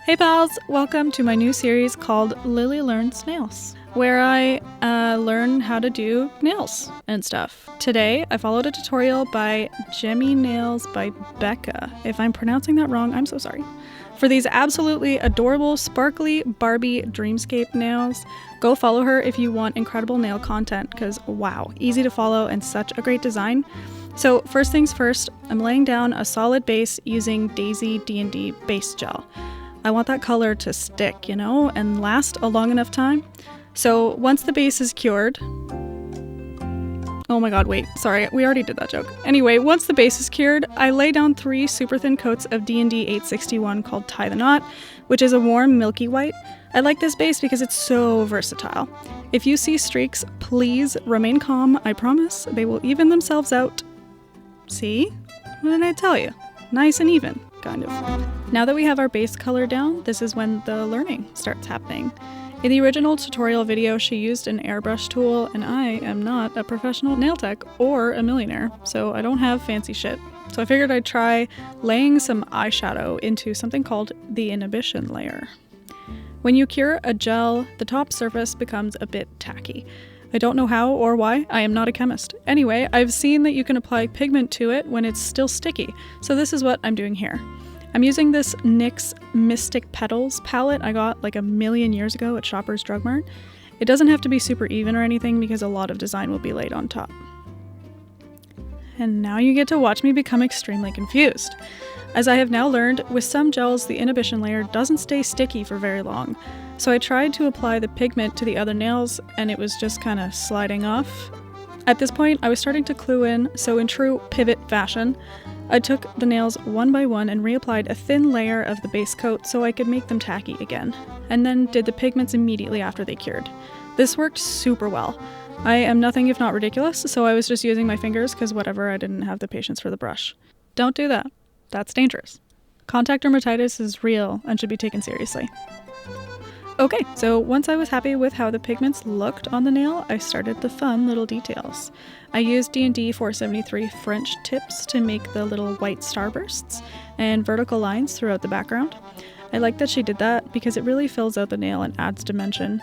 Hey pals, welcome to my new series called Lily Learns Nails, where I learn how to do nails and stuff. Today, I followed a tutorial by Gemmy Nails by Becca. If I'm pronouncing that wrong, I'm so sorry. For these absolutely adorable, sparkly Barbie Dreamscape nails, go follow her if you want incredible nail content, because wow, easy to follow and such a great design. So first things first, I'm laying down a solid base using Daisy D&D base gel. I want that color to stick, you know, and last a long enough time. So once the base is cured, oh my god, wait, sorry, we already did that joke. Anyway, once the base is cured, I lay down 3 super thin coats of D&D 861 called Tie the Knot, which is a warm milky white. I like this base because it's so versatile. If you see streaks, please remain calm, I promise. They will even themselves out. See? What did I tell you? Nice and even, kind of. Now that we have our base color down, this is when the learning starts happening. In the original tutorial video, she used an airbrush tool, and I am not a professional nail tech or a millionaire, so I don't have fancy shit. So I figured I'd try laying some eyeshadow into something called the inhibition layer. When you cure a gel, the top surface becomes a bit tacky. I don't know how or why, I am not a chemist. Anyway, I've seen that you can apply pigment to it when it's still sticky, so this is what I'm doing here. I'm using this NYX Mystic Petals palette I got like a million years ago at Shoppers Drug Mart. It doesn't have to be super even or anything because a lot of design will be laid on top. And now you get to watch me become extremely confused. As I have now learned, with some gels the inhibition layer doesn't stay sticky for very long. So I tried to apply the pigment to the other nails and it was just kind of sliding off. At this point I was starting to clue in, so in true pivot fashion, I took the nails one by one and reapplied a thin layer of the base coat so I could make them tacky again, and then did the pigments immediately after they cured. This worked super well. I am nothing if not ridiculous, so I was just using my fingers because whatever, I didn't have the patience for the brush. Don't do that. That's dangerous. Contact dermatitis is real and should be taken seriously. Okay, so once I was happy with how the pigments looked on the nail, I started the fun little details. I used D&D 473 French tips to make the little white starbursts and vertical lines throughout the background. I like that she did that because it really fills out the nail and adds dimension.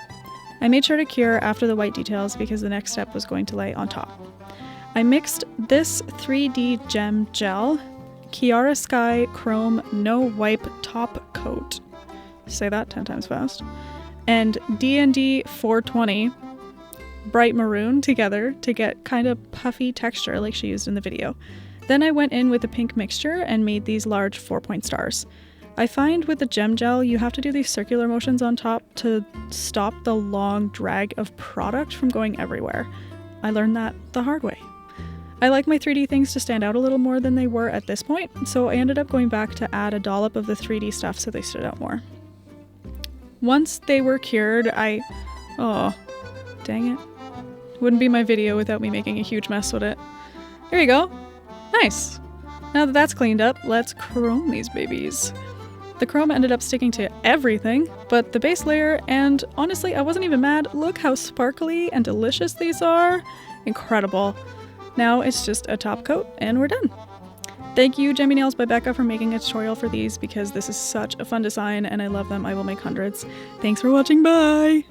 I made sure to cure after the white details because the next step was going to lay on top. I mixed this 3D gem gel, Chiara Sky Chrome No Wipe Top Coat, say that 10 times fast, and D&D 420 Bright Maroon together to get kind of puffy texture like she used in the video. Then I went in with a pink mixture and made these large 4-point stars. I find with the gem gel you have to do these circular motions on top to stop the long drag of product from going everywhere. I learned that the hard way. I like my 3D things to stand out a little more than they were at this point, so I ended up going back to add a dollop of the 3D stuff so they stood out more. Once they were cured, oh, dang it. Wouldn't be my video without me making a huge mess with it. Here you go. Nice. Now that that's cleaned up, let's chrome these babies. The chrome ended up sticking to everything, but the base layer, and honestly, I wasn't even mad. Look how sparkly and delicious these are. Incredible. Now it's just a top coat and we're done. Thank you, Gemmy Nails by Becca, for making a tutorial for these because this is such a fun design and I love them. I will make hundreds. Thanks for watching. Bye!